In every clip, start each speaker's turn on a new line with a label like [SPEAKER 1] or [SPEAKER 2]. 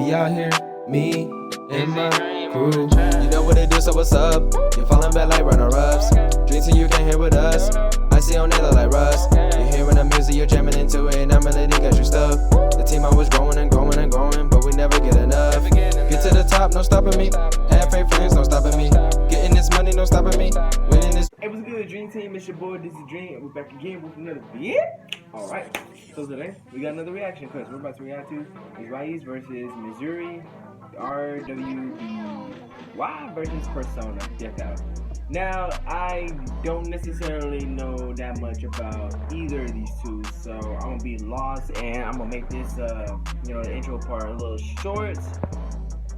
[SPEAKER 1] We out here, me and my crew. You know what it do, so what's up? You're falling back like runner-ups. Dreams and you can't hear with us. I see on nail like rust. You're hearing the music, you're jamming into it, and that melody got you stuck. The team I was growing and growing and growing, but we never get enough. Get to the top, no stopping me. Have fake friends, no stopping me. Getting this money, no stopping me. Winning this.
[SPEAKER 2] Hey, what's good, Dream Team? It's your boy, this is Dream, and we're back again with another video. Alright, so today we got another reaction because we're about to react to is Weiss versus Mitsuru RWBY versus Persona. Check out. Now, I don't necessarily know that much about either of these two, so I'm gonna be lost, and I'm gonna make this, the intro part a little short.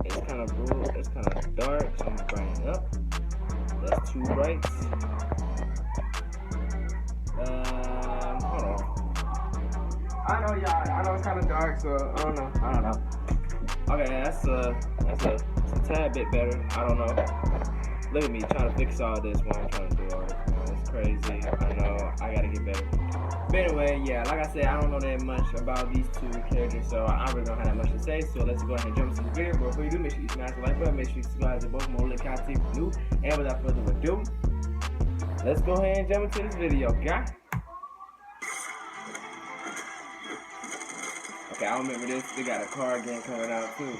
[SPEAKER 2] It's kind of blue, it's kind of dark, so I'm gonna brighten it up. That's too bright. Hold on. I know it's kind of dark, so I don't know. Okay, that's a tad bit better. I don't know. Look at me trying to fix all this while I'm trying to do all this. Man, it's crazy. I know. I gotta get better. But anyway, yeah, like I said, I don't know that much about these two characters, so I really don't have that much to say. So let's go ahead and jump into the video. But before you do, make sure you smash the like button. Make sure you subscribe to both more lit content if you're new. And without further ado, let's go ahead and jump into this video, guy. Okay, I remember this. They got a card game coming out too.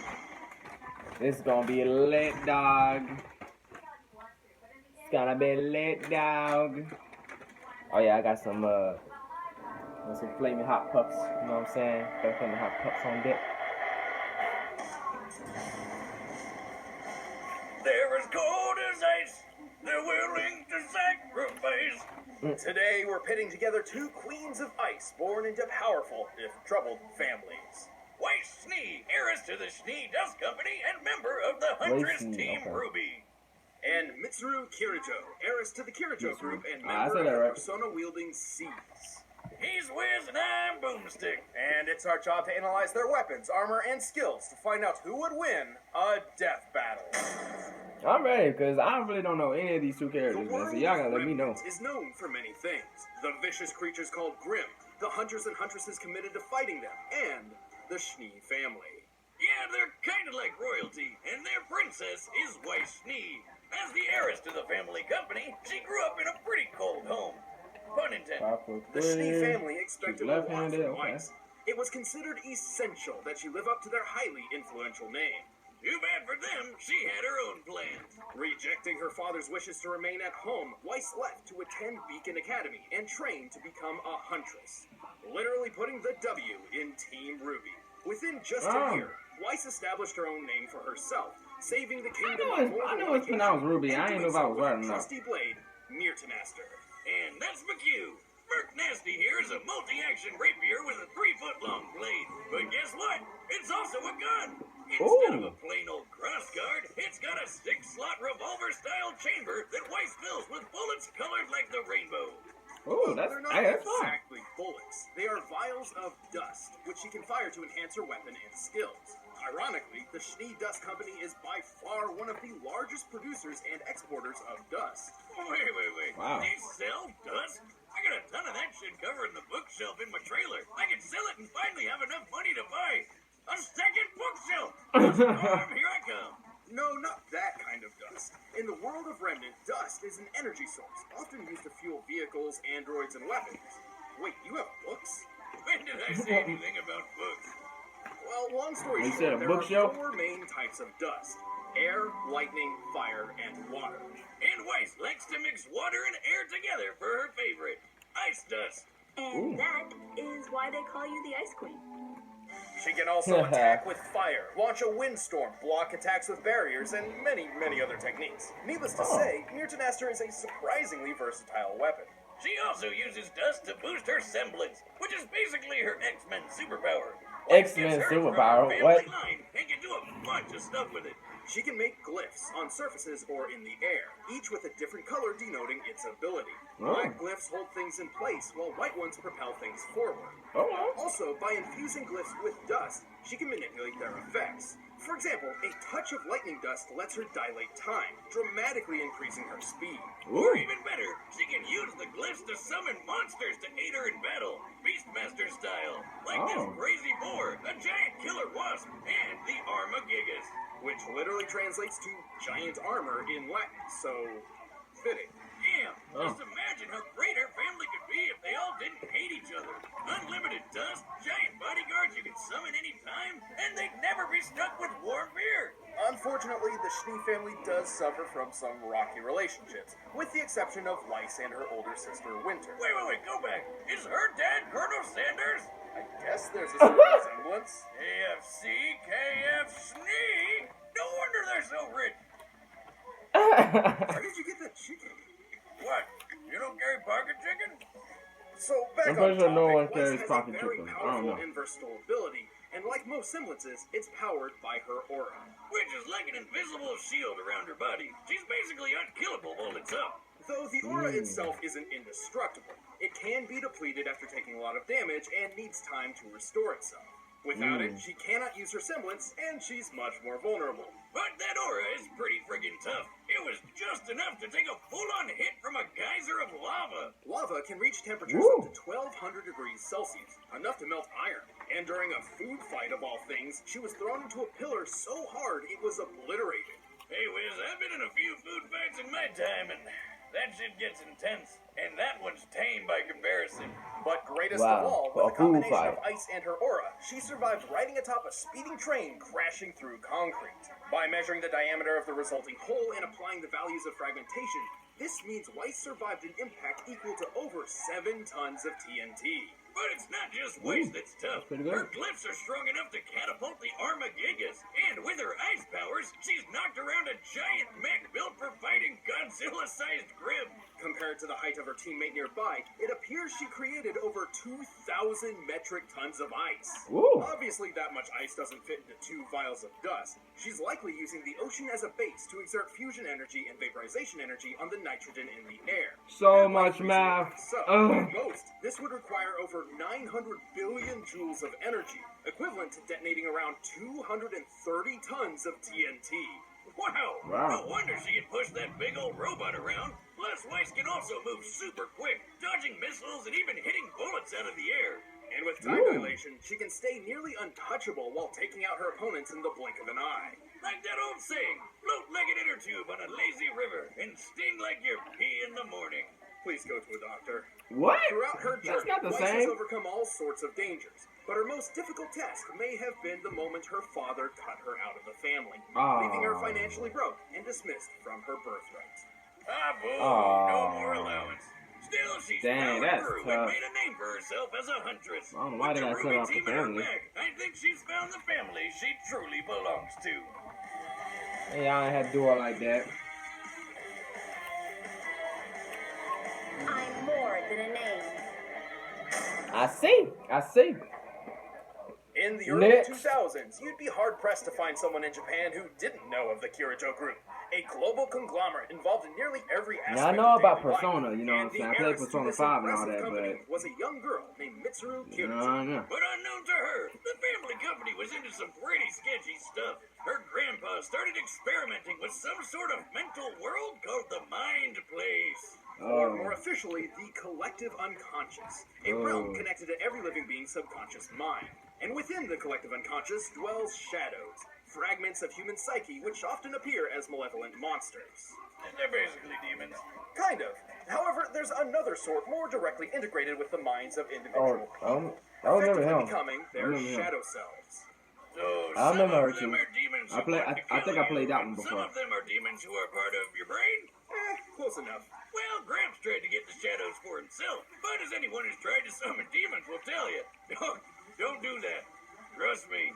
[SPEAKER 2] This is gonna be a lit, dog. It's gonna be lit, dog. Oh yeah, I got some flaming hot puffs. You know what I'm saying? Got flaming hot puffs on deck.
[SPEAKER 3] They're as cold as ice. They're willing to sacrifice. Today, we're pitting together two queens of ice born into powerful, if troubled, families. Weiss Schnee, heiress to the Schnee Dust Company and member of the Huntress Team RWBY. And Mitsuru Kirijo, heiress to the Kirijo Group and member of the Persona-wielding Seas. He's Wiz and I'm Boomstick. And it's our job to analyze their weapons, armor, and skills to find out who would win a death battle.
[SPEAKER 2] I'm ready, because I really don't know any of these two characters, man, so y'all gotta let me know.
[SPEAKER 3] Is known for many things. The vicious creatures called Grimm, the hunters and huntresses committed to fighting them, and the Schnee family. Yeah, they're kind of like royalty, and their princess is Weiss Schnee. As the heiress to the family company, she grew up in a pretty cold home. Pun intended. The Schnee family expected a lot from Weiss. It was considered essential that she live up to their highly influential name. Too bad for them, she had her own plans. Rejecting her father's wishes to remain at home, Weiss left to attend Beacon Academy and train to become a huntress. Literally putting the W in Team RWBY. Within just a year, Weiss established her own name for herself, saving the kingdom on more than one occasion.
[SPEAKER 2] I know it's pronounced RWBY. I ain't know if I was right or not.
[SPEAKER 3] Trusty blade, Mirtanaster. And that's McHugh. Merc Nasty here is a multi-action rapier with a 3-foot-long blade. But guess what? It's also a gun. Instead of a plain old crossguard, it's got a 6-slot revolver-style chamber that Weiss fills with bullets colored like the rainbow.
[SPEAKER 2] Oh,
[SPEAKER 3] they're not exactly bullets. They are vials of dust, which she can fire to enhance her weapon and skills. Ironically, the Schnee Dust Company is by far one of the largest producers and exporters of dust. Wait.
[SPEAKER 2] Wow.
[SPEAKER 3] They sell dust? I got a ton of that shit covering the bookshelf in my trailer. I can sell it and finally have enough money to buy a second bookshelf. Here I come. No, not that kind of dust. In the world of Remnant, dust is an energy source, often used to fuel vehicles, androids, and weapons. Wait, you have books? When did I say anything about books? Well, long story short, there are 4 main types of dust. Air, lightning, fire, and water. And Weiss likes to mix water and air together for her favorite, ice dust.
[SPEAKER 4] And that is why they call you the Ice Queen.
[SPEAKER 3] She can also attack with fire, launch a windstorm, block attacks with barriers, and many, many other techniques. Needless to say, Mirtanaster is a surprisingly versatile weapon. She also uses dust to boost her semblance, which is basically her X-Men superpower.
[SPEAKER 2] X-Men superpower? What?
[SPEAKER 3] And can do a bunch of stuff with it. She can make glyphs on surfaces or in the air, each with a different color denoting its ability. Black glyphs hold things in place, while white ones propel things forward. Also, by infusing glyphs with dust, she can manipulate their effects. For example, a touch of lightning dust lets her dilate time, dramatically increasing her speed. Or even better, she can use the glyphs to summon monsters to aid her in battle, Beastmaster style, like this crazy boar, a giant killer wasp, and the army which literally translates to giant armor in Latin, so fitting.
[SPEAKER 5] Damn, just imagine how great her family could be if they all didn't hate each other. Unlimited dust, giant bodyguards you could summon anytime, and they'd never be stuck with warm beer.
[SPEAKER 3] Unfortunately, the Schnee family does suffer from some rocky relationships, with the exception of Weiss and her older sister, Winter.
[SPEAKER 5] Wait, go back. Is her dad Colonel Sanders?
[SPEAKER 3] I guess there's a certain resemblance.
[SPEAKER 5] AFC, KF, Schnee? No wonder they're so rich.
[SPEAKER 3] Where did you get that chicken?
[SPEAKER 5] What? You don't carry pocket chicken?
[SPEAKER 3] So back
[SPEAKER 2] I'm
[SPEAKER 3] on
[SPEAKER 2] pretty sure
[SPEAKER 3] topic,
[SPEAKER 2] no one
[SPEAKER 3] Weiss
[SPEAKER 2] carries
[SPEAKER 3] has
[SPEAKER 2] pocket
[SPEAKER 3] a very
[SPEAKER 2] chicken. I don't
[SPEAKER 3] powerful
[SPEAKER 2] know.
[SPEAKER 3] and versatile ability, and like most semblances, it's powered by her aura.
[SPEAKER 5] Which is like an invisible shield around her body. She's basically unkillable while it's up.
[SPEAKER 3] Though the aura itself isn't indestructible, it can be depleted after taking a lot of damage and needs time to restore itself. Without it, she cannot use her semblance, and she's much more vulnerable.
[SPEAKER 5] But that aura is pretty friggin' tough. It was just enough to take a full-on hit from a geyser of lava.
[SPEAKER 3] Lava can reach temperatures up to 1200 degrees Celsius, enough to melt iron. And during a food fight of all things, she was thrown into a pillar so hard it was obliterated.
[SPEAKER 5] Hey, Wiz, I've been in a few food fights in my time, and that shit gets intense. And that one's tame by comparison.
[SPEAKER 3] But greatest
[SPEAKER 2] Wow,
[SPEAKER 3] of all,
[SPEAKER 2] a
[SPEAKER 3] with a combination
[SPEAKER 2] food
[SPEAKER 3] of ice and her aura, she survived riding atop a speeding train crashing through concrete. By measuring the diameter of the resulting hole and applying the values of fragmentation, this means Weiss survived an impact equal to over 7 tons of TNT.
[SPEAKER 5] But it's not just Weiss that's tough.
[SPEAKER 2] pretty good.
[SPEAKER 5] Her glyphs are strong enough to catapult the Armagigas. And with her ice powers, she's knocked around a giant mech built for fighting Godzilla-sized Grim.
[SPEAKER 3] Compared to the height of her teammate nearby, it appears she created over 2,000 metric tons of ice.
[SPEAKER 2] Ooh.
[SPEAKER 3] Obviously, that much ice doesn't fit into 2 vials of dust. She's likely using the ocean as a base to exert fusion energy and vaporization energy on the nitrogen in the air.
[SPEAKER 2] So
[SPEAKER 3] And
[SPEAKER 2] much
[SPEAKER 3] like
[SPEAKER 2] math.
[SPEAKER 3] So,
[SPEAKER 2] Ugh.
[SPEAKER 3] at most, this would require over 900 billion joules of energy, equivalent to detonating around 230 tons of TNT.
[SPEAKER 5] Wow.
[SPEAKER 2] Wow.
[SPEAKER 5] No wonder she can push that big old robot around. Plus, Weiss can also move super quick, dodging missiles and even hitting bullets out of the air.
[SPEAKER 3] And with time
[SPEAKER 2] Ooh.
[SPEAKER 3] dilation, she can stay nearly untouchable while taking out her opponents in the blink of an eye.
[SPEAKER 5] Like that old saying, float like an inner tube on a lazy river and sting like your pee in the morning.
[SPEAKER 3] Please go to a doctor.
[SPEAKER 2] What?
[SPEAKER 3] Throughout her
[SPEAKER 2] That's
[SPEAKER 3] journey,
[SPEAKER 2] not the
[SPEAKER 3] Weiss has
[SPEAKER 2] same.
[SPEAKER 3] overcome all sorts of dangers, but her most difficult task may have been the moment her father cut her out of the family, leaving her financially broke and dismissed from her birthright.
[SPEAKER 5] Ah, boo,
[SPEAKER 2] Aw.
[SPEAKER 5] no more allowance. Still, she's
[SPEAKER 2] Dang,
[SPEAKER 5] powered
[SPEAKER 2] that's
[SPEAKER 5] through
[SPEAKER 2] tough.
[SPEAKER 5] and made a name for herself as a huntress.
[SPEAKER 2] I don't know why
[SPEAKER 5] With
[SPEAKER 2] they
[SPEAKER 5] the
[SPEAKER 2] gotta cut
[SPEAKER 5] RWBY
[SPEAKER 2] off the
[SPEAKER 5] team at her
[SPEAKER 2] family.
[SPEAKER 5] back, I think she's found the family she truly belongs to.
[SPEAKER 2] Hey, I ain't had to do it like that.
[SPEAKER 4] I'm more than a name.
[SPEAKER 2] I see.
[SPEAKER 3] In the early
[SPEAKER 2] Next.
[SPEAKER 3] 2000s, you'd be hard-pressed to find someone in Japan who didn't know of the Kirijo group, a global conglomerate involved in nearly every aspect
[SPEAKER 2] Now I know
[SPEAKER 3] of
[SPEAKER 2] about
[SPEAKER 3] daily life.
[SPEAKER 2] Persona, you know what I'm
[SPEAKER 3] And the
[SPEAKER 2] saying? I played
[SPEAKER 3] heiress to
[SPEAKER 2] Persona
[SPEAKER 3] this
[SPEAKER 2] 5 and all
[SPEAKER 3] impressive
[SPEAKER 2] that,
[SPEAKER 3] company
[SPEAKER 2] but
[SPEAKER 3] was a young girl named Mitsuru Kirijo.
[SPEAKER 2] no.
[SPEAKER 5] But unknown to her, the family company was into some pretty sketchy stuff. Her grandpa started experimenting with some sort of mental world called the Mind Place.
[SPEAKER 3] Or
[SPEAKER 2] Oh.
[SPEAKER 3] more officially, the collective unconscious, a realm connected to every living being's subconscious mind. And within the collective unconscious dwells shadows, fragments of human psyche which often appear as malevolent monsters.
[SPEAKER 5] And they're basically demons.
[SPEAKER 3] Kind of. However, there's another sort more directly integrated with the minds of individual people,
[SPEAKER 2] I remember
[SPEAKER 3] effectively
[SPEAKER 2] him.
[SPEAKER 3] becoming their
[SPEAKER 2] remember him.
[SPEAKER 3] shadow selves.
[SPEAKER 5] So
[SPEAKER 2] I remember her
[SPEAKER 5] some of them
[SPEAKER 2] too.
[SPEAKER 5] are demons
[SPEAKER 2] I
[SPEAKER 5] who
[SPEAKER 2] play-
[SPEAKER 5] want to
[SPEAKER 2] I
[SPEAKER 5] kill
[SPEAKER 2] think I
[SPEAKER 5] you,
[SPEAKER 2] played that
[SPEAKER 5] and
[SPEAKER 2] one
[SPEAKER 5] some
[SPEAKER 2] before.
[SPEAKER 5] of them are demons who are part of your brain.
[SPEAKER 3] Close enough.
[SPEAKER 5] Well, Gramps tried to get the shadows for himself, but as anyone who's tried to summon demons will tell you, don't do that. Trust me,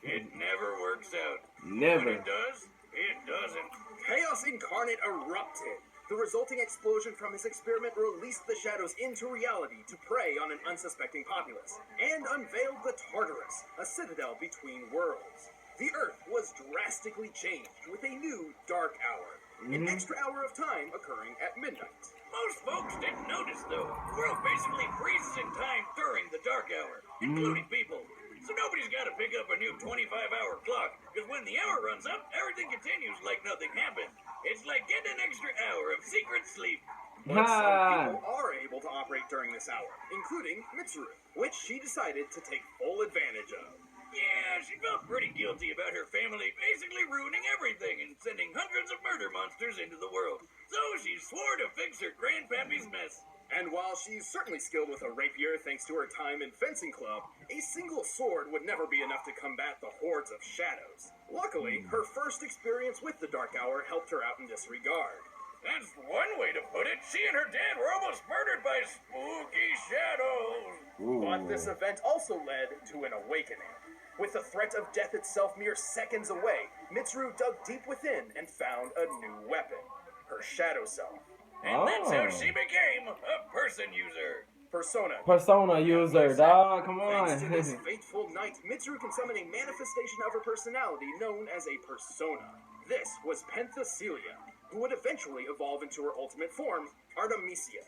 [SPEAKER 5] it never works out.
[SPEAKER 2] Never.
[SPEAKER 5] When it does, it doesn't.
[SPEAKER 3] Chaos Incarnate erupted. The resulting explosion from his experiment released the shadows into reality to prey on an unsuspecting populace, and unveiled the Tartarus, a citadel between worlds. The Earth was drastically changed with a new dark hour, an extra hour of time occurring at midnight.
[SPEAKER 5] Most folks didn't notice, though. The world basically freezes in time during the dark hour, including people. So nobody's got to pick up a new 25-hour clock, because when the hour runs up, everything continues like nothing happened. It's like getting an extra hour of secret sleep.
[SPEAKER 3] But some people are able to operate during this hour, including Mitsuru, which she decided to take full advantage of.
[SPEAKER 5] Yeah, she felt pretty guilty about her family basically ruining everything and sending hundreds of murder monsters into the world. So she swore to fix her grandpappy's mess.
[SPEAKER 3] And while she's certainly skilled with a rapier thanks to her time in fencing club, a single sword would never be enough to combat the hordes of shadows. Luckily, her first experience with the Dark Hour helped her out in this regard.
[SPEAKER 5] That's one way to put it. She and her dad were almost murdered by spooky shadows.
[SPEAKER 3] But this event also led to an awakening. With the threat of death itself mere seconds away, Mitsuru dug deep within and found a new weapon, her shadow self.
[SPEAKER 5] And that's how she became a person user.
[SPEAKER 2] Persona user, dog. Come on.
[SPEAKER 3] Thanks to this fateful night, Mitsuru can summon a manifestation of her personality known as a persona. This was Penthesilea, who would eventually evolve into her ultimate form, Artemisia.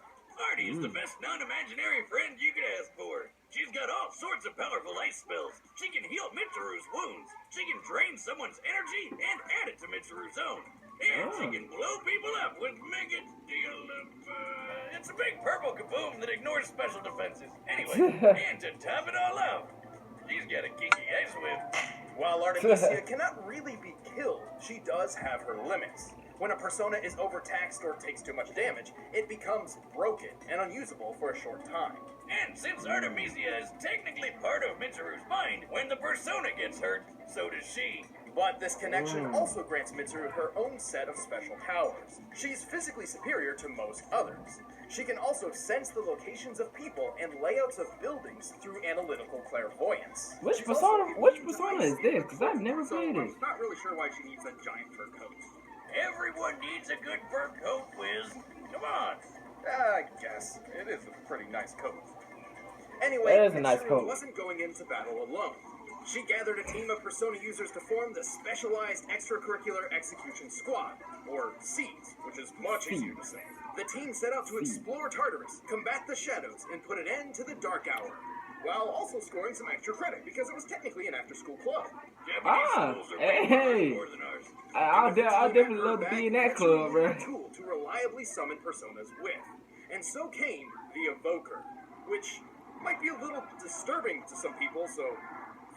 [SPEAKER 5] Artie is the best non-imaginary friend you could ask for. She's got all sorts of powerful ice spells. She can heal Mitsuru's wounds. She can drain someone's energy and add it to Mitsuru's own. And she can blow people up with mega deal of, it's a big purple kaboom that ignores special defenses. Anyway, and to top it all out, she's got a kinky ice whip.
[SPEAKER 3] While Artemisia cannot really be killed, she does have her limits. When a persona is overtaxed or takes too much damage, it becomes broken and unusable for a short time.
[SPEAKER 5] And since Artemisia is technically part of Mitsuru's mind, when the persona gets hurt, so does she.
[SPEAKER 3] But this connection also grants Mitsuru her own set of special powers. She's physically superior to most others. She can also sense the locations of people and layouts of buildings through analytical clairvoyance.
[SPEAKER 2] Which persona is this? Because I've never played it.
[SPEAKER 3] I'm not really sure why she needs a giant fur coat.
[SPEAKER 5] Everyone needs a good fur coat, Wiz. Come on.
[SPEAKER 3] I guess. It is a pretty nice coat. Anyway,
[SPEAKER 2] That is a nice
[SPEAKER 3] Mitsuru
[SPEAKER 2] coat.
[SPEAKER 3] wasn't going into battle alone. She gathered a team of persona users to form the Specialized Extracurricular Execution Squad, or SEES, which is much easier to say. The team set out to explore Tartarus, combat the shadows, and put an end to the Dark Hour, while also scoring some extra credit because it was technically an after-school club.
[SPEAKER 5] Japanese schools are way
[SPEAKER 2] hey.
[SPEAKER 5] more than ours.
[SPEAKER 2] I'll definitely love to be in that club, bro.
[SPEAKER 3] A tool to reliably summon personas with, and so came the Evoker, which might be a little disturbing to some people, so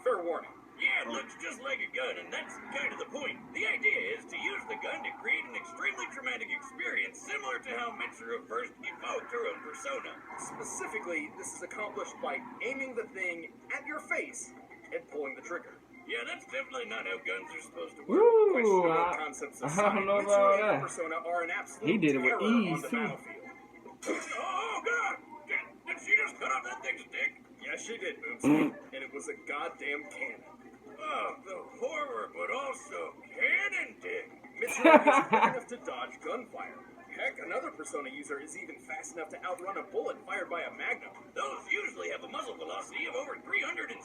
[SPEAKER 3] fair warning.
[SPEAKER 5] Yeah, it looks just like a gun, and that's kind of the point. The idea is to use the gun to create an extremely traumatic experience, similar to how Mitsuru first evoked her own persona.
[SPEAKER 3] Specifically, this is accomplished by aiming the thing at your face and pulling the trigger.
[SPEAKER 5] Yeah, that's definitely not how guns are supposed to work.
[SPEAKER 2] Ooh,
[SPEAKER 3] Concepts
[SPEAKER 2] I
[SPEAKER 3] aside,
[SPEAKER 2] don't know
[SPEAKER 3] Mitsuru
[SPEAKER 2] about
[SPEAKER 3] and
[SPEAKER 2] that.
[SPEAKER 3] persona are an absolute
[SPEAKER 2] He did it with
[SPEAKER 3] terror on
[SPEAKER 2] ease,
[SPEAKER 3] the
[SPEAKER 2] too.
[SPEAKER 3] battlefield.
[SPEAKER 5] Oh, God! Did she just cut off that thing's dick?
[SPEAKER 3] Yes, she did, Boomsy, and it was a goddamn cannon.
[SPEAKER 5] Oh, the horror, but also cannon dick.
[SPEAKER 3] Mitsuru is quick enough to dodge gunfire. Heck, another persona user is even fast enough to outrun a bullet fired by a magnum.
[SPEAKER 5] Those usually have a muzzle velocity of over 360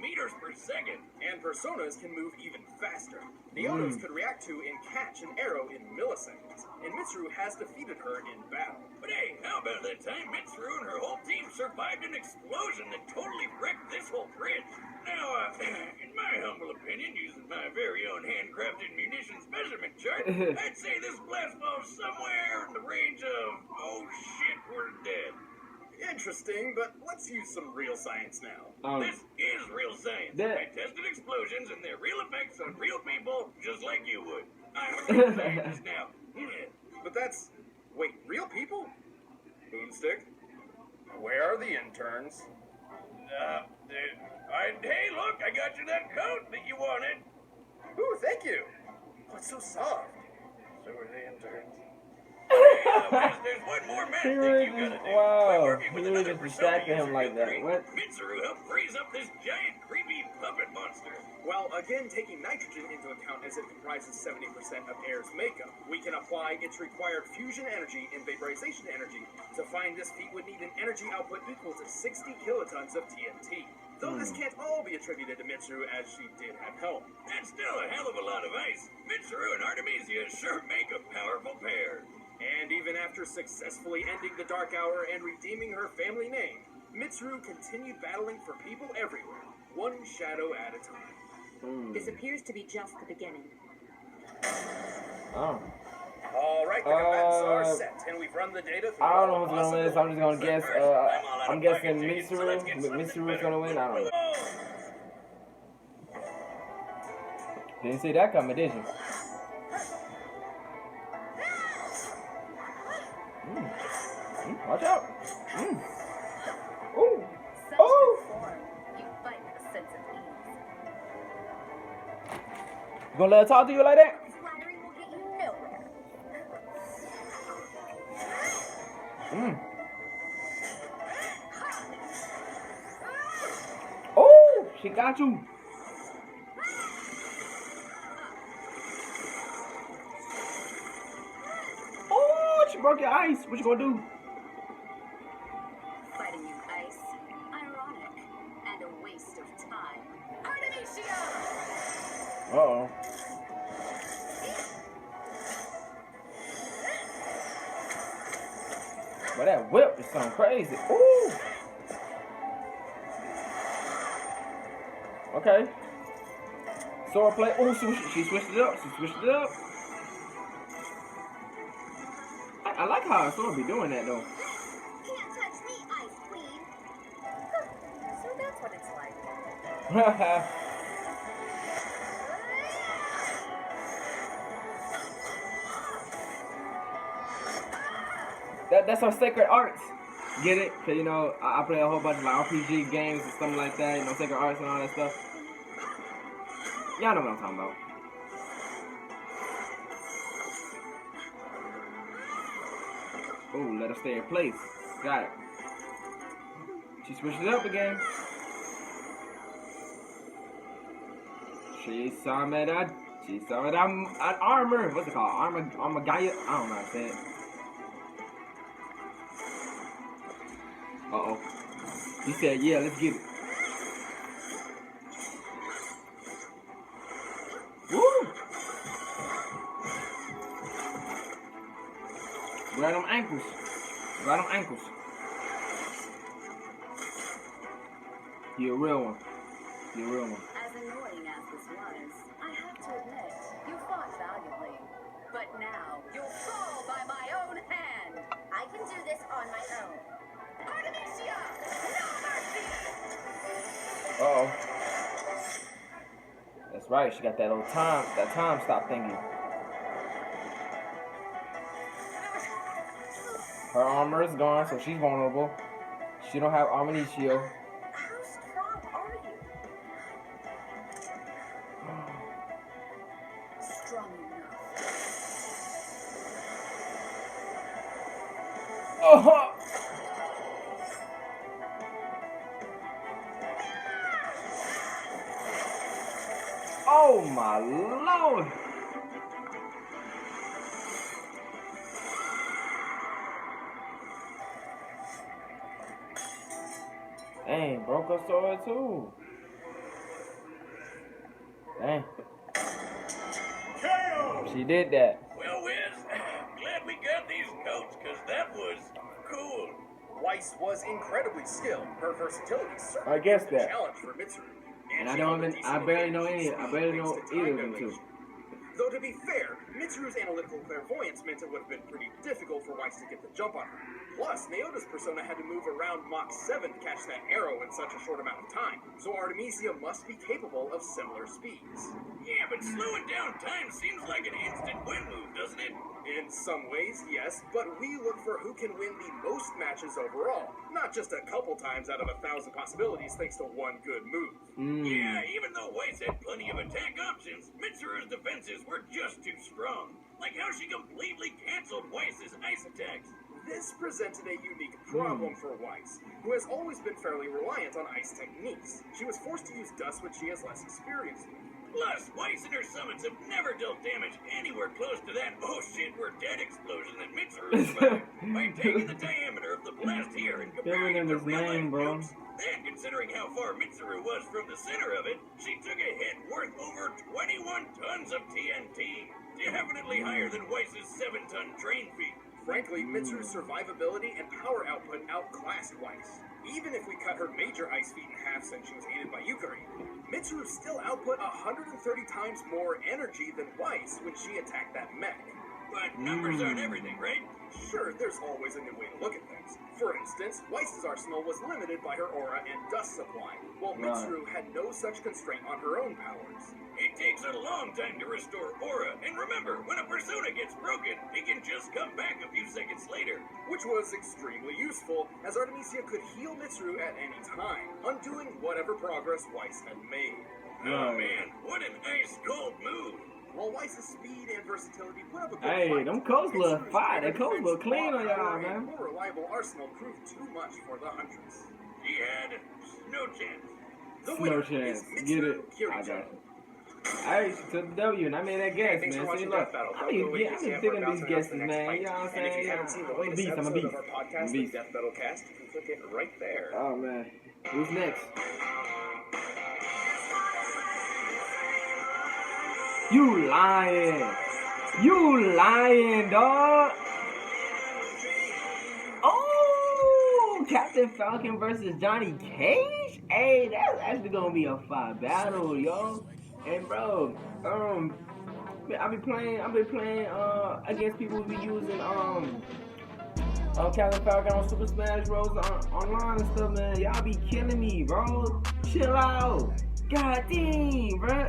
[SPEAKER 5] meters per second.
[SPEAKER 3] And personas can move even faster. Neonos could react to and catch an arrow in milliseconds, and Mitsuru has defeated her in battle.
[SPEAKER 5] But hey, how about that time Mitsuru and her whole team survived an explosion that totally wrecked this whole bridge? Now, in my humble opinion, using my very own handcrafted munitions measurement chart, I'd say this blast falls somewhere in the range of, oh shit, we're dead.
[SPEAKER 3] Interesting, but let's use some real science now.
[SPEAKER 5] This is real science. I tested explosions and their real effects on real people, just like you would. I'm a real scientist now.
[SPEAKER 3] But that's... Wait, real people? Boomstick? Where are the interns?
[SPEAKER 5] Hey, look, I got you that coat that you wanted.
[SPEAKER 3] Ooh, thank you. Oh, it's so soft.
[SPEAKER 5] So are the interns. There's one more math thing you gotta do.
[SPEAKER 2] Wow,
[SPEAKER 5] By working with
[SPEAKER 2] he
[SPEAKER 5] another
[SPEAKER 2] really just
[SPEAKER 5] persona
[SPEAKER 2] distracted him
[SPEAKER 5] user
[SPEAKER 2] like
[SPEAKER 5] you
[SPEAKER 2] that.
[SPEAKER 5] create,
[SPEAKER 2] What?
[SPEAKER 5] Mitsuru helped freeze up this giant, creepy puppet monster.
[SPEAKER 3] While again taking nitrogen into account as it comprises 70% of air's makeup, we can apply its required fusion energy and vaporization energy. To find this feat would need an energy output equal to 60 kilotons of TNT. Though this can't all be attributed to Mitsuru as she did have help.
[SPEAKER 5] That's still a hell of a lot of ice. Mitsuru and Artemisia sure make a powerful pair.
[SPEAKER 3] And even after successfully ending the Dark Hour and redeeming her family name, Mitsuru continued battling for people everywhere, one shadow at a time.
[SPEAKER 4] This appears to be just the beginning.
[SPEAKER 2] Oh.
[SPEAKER 3] Alright, the combatants are set, and we've run the data through
[SPEAKER 2] I don't know
[SPEAKER 3] all
[SPEAKER 2] who's gonna win this. I'm just gonna guess. I'm guessing Mitsuru's gonna win. I don't know. Didn't see that coming, did you? Watch out. Ooh.
[SPEAKER 4] Such
[SPEAKER 2] Oh.
[SPEAKER 4] good form. You fight with a sense of ease.
[SPEAKER 2] You gonna let her talk to you like that?
[SPEAKER 4] Flattery will get you nowhere.
[SPEAKER 2] Oh, she got you. Oh, she broke your ice. What you gonna do?
[SPEAKER 4] Fighting in ice. Ironic. And a waste of time. Artemisia!
[SPEAKER 2] Uh-oh. But that whip is something crazy. Ooh. Okay. Sword play. Oh, she switched it up. She switched it up. I like how a sword be doing that though.
[SPEAKER 4] Can't touch me, Ice Queen. So that's what it's like.
[SPEAKER 2] That's our sacred arts. Get it? Cause you know I play a whole bunch of like RPG games and stuff like that. You know, sacred arts and all that stuff. Y'all know what I'm talking about. Oh, let her stay in place. Got it. She switched it up again. She saw me that armor. What's it called? Armor Gaia? I don't know how to say it. Uh-oh. He said, yeah, let's get it. Woo! Grab them ankles. Grab them ankles. You're a real one. You're a real one.
[SPEAKER 4] As annoying as this was, I have to admit, you fought valiantly. But now, you'll fall by my own hand. I can do this on my own. Artemisia! No mercy!
[SPEAKER 2] Uh-oh. That's right, she got that old time stop thingy. Her armor is gone, so she's vulnerable. She don't have armor shield.
[SPEAKER 4] How strong are you? Strong enough.
[SPEAKER 2] Oh! Oh my lord! Dang, broke her sword too. Dang. She did that.
[SPEAKER 5] Well, Wiz, glad we got these coats, because that was cool.
[SPEAKER 3] Weiss was incredibly skilled. Her versatility certainly
[SPEAKER 2] I guess
[SPEAKER 3] was a
[SPEAKER 2] that.
[SPEAKER 3] challenge for Mitsuru.
[SPEAKER 2] And
[SPEAKER 3] she
[SPEAKER 2] I
[SPEAKER 3] held a decent
[SPEAKER 2] barely know
[SPEAKER 3] advantage in
[SPEAKER 2] I
[SPEAKER 3] speed
[SPEAKER 2] barely
[SPEAKER 3] thanks
[SPEAKER 2] know
[SPEAKER 3] to time
[SPEAKER 2] either of them
[SPEAKER 3] dilation.
[SPEAKER 2] two.
[SPEAKER 3] Though to be fair, Mitsuru's analytical clairvoyance meant it would have been pretty difficult for Weiss to get the jump on her. Plus, Naota's persona had to move around Mach 7 to catch that arrow in such a short amount of time, so Artemisia must be capable of similar speeds.
[SPEAKER 5] Yeah, but slowing down time seems like an instant win move, doesn't it?
[SPEAKER 3] In some ways, yes, but we look for who can win the most matches overall, not just a couple times out of 1,000 possibilities thanks to one good move.
[SPEAKER 5] Yeah, even though Weiss had plenty of attack options, Mitsuru's defenses were just too strong. Like how she completely canceled Weiss's ice attacks.
[SPEAKER 3] This presented a unique problem for Weiss, who has always been fairly reliant on ice techniques. She was forced to use dust, which she has less experience with.
[SPEAKER 5] Plus, Weiss and her summons have never dealt damage anywhere close to that oh shit we're dead explosion that Mitsuru survived. By taking the diameter of the blast here and comparing it to real-life nukes, and considering how far Mitsuru was from the center of it, she took a hit worth over 21 tons of TNT. Definitely higher than Weiss's 7-ton train feat.
[SPEAKER 3] Frankly, Mitsuru's survivability and power output outclassed Weiss. Even if we cut her major ice feat in half since she was aided by Yukari, Mitsuru still output 130 times more energy than Weiss when she attacked that mech.
[SPEAKER 5] But numbers aren't everything, right?
[SPEAKER 3] Sure, there's always a new way to look at things. For instance, Weiss's arsenal was limited by her aura and dust supply, while Mitsuru had no such constraint on her own powers.
[SPEAKER 5] It takes a long time to restore aura, and remember, when a persona gets broken, it can just come back a few seconds later.
[SPEAKER 3] Which was extremely useful, as Artemisia could heal Mitsuru at any time, undoing whatever progress Weiss had made.
[SPEAKER 5] Oh man, what an ice-cold move!
[SPEAKER 3] While Weiss's speed and versatility put up a good
[SPEAKER 2] Hey,
[SPEAKER 3] fight,
[SPEAKER 2] them coats look fire. That coats look
[SPEAKER 3] Mitsuru's
[SPEAKER 2] clean on
[SPEAKER 3] raw
[SPEAKER 2] y'all,
[SPEAKER 3] power and
[SPEAKER 2] man.
[SPEAKER 3] more reliable arsenal proved too much for the Huntress.
[SPEAKER 5] He had no chance.
[SPEAKER 3] The
[SPEAKER 2] No
[SPEAKER 3] winner
[SPEAKER 2] chance.
[SPEAKER 3] is
[SPEAKER 2] Get
[SPEAKER 3] Mitsuru
[SPEAKER 2] it. I
[SPEAKER 3] Kirijo.
[SPEAKER 2] got you. Alright, she took the W, and I made that guess,
[SPEAKER 3] Thanks for
[SPEAKER 2] man. See,
[SPEAKER 3] watching
[SPEAKER 2] look,
[SPEAKER 3] Death Battle.
[SPEAKER 2] I
[SPEAKER 3] Don't
[SPEAKER 2] mean,
[SPEAKER 3] go away,
[SPEAKER 2] yeah,
[SPEAKER 3] just
[SPEAKER 2] I've
[SPEAKER 3] have
[SPEAKER 2] been
[SPEAKER 3] our
[SPEAKER 2] picking these
[SPEAKER 3] announcement
[SPEAKER 2] guesses,
[SPEAKER 3] for the next
[SPEAKER 2] man.
[SPEAKER 3] fight.
[SPEAKER 2] You know what I'm
[SPEAKER 3] And if
[SPEAKER 2] saying?
[SPEAKER 3] you haven't seen the
[SPEAKER 2] I'm a
[SPEAKER 3] latest
[SPEAKER 2] beast, I'm a
[SPEAKER 3] episode
[SPEAKER 2] beast.
[SPEAKER 3] of our podcast,
[SPEAKER 2] I'm a
[SPEAKER 3] the
[SPEAKER 2] beast.
[SPEAKER 3] Death Battle Cast, you can click it right there.
[SPEAKER 2] Oh, man. Who's next? You lying. You lying, dog. Oh, Captain Falcon versus Johnny Cage? Hey, that's actually gonna be a fire battle, yo. And bro, I've been playing against people who be using Captain Falcon on Super Smash Bros. Online and stuff, man. Y'all be killing me, bro. Chill out. God damn, bro.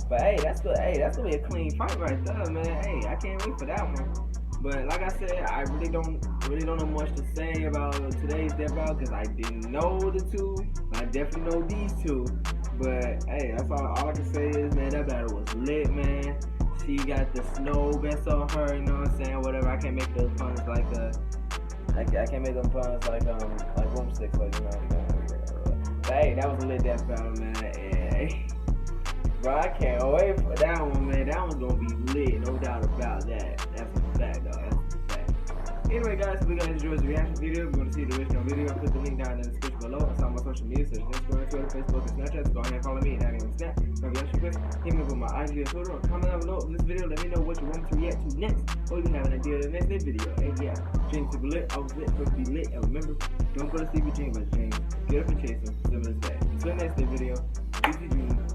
[SPEAKER 2] But hey, that's good. Hey, that's gonna be a clean fight right there, man. Hey, I can't wait for that one. But like I said, I really don't know much to say about today's Death Battle because I didn't know the two. I definitely know these two. But hey, that's all I can say is, man, that battle was lit, man. She got the snow vest on her, you know what I'm saying? Whatever. I can't make those puns like I can't make them puns like Room 6, like, you know. But hey, that was a lit Death Battle, man. And, hey, bro, I can't wait for that one, man. That one's gonna be lit, no doubt about that. That's a fact, dog. That's a fact. Anyway, guys, if you guys enjoyed this reaction video, if you want to see the original video, click the link down in the description below. It's on my social media, such as Instagram, Twitter, Facebook, and Snapchat. So go ahead and follow me at Snap. If you have questions, hit me up on my IG or Twitter, or comment down below of this video. Let me know what you want me to react to next, or you have an idea of the next video. And yeah, James super lit. I was lit, supposed to be lit. And remember, don't go to sleep with James, but James, get up and chase him. Simple as that. Until next video, peace and dreams.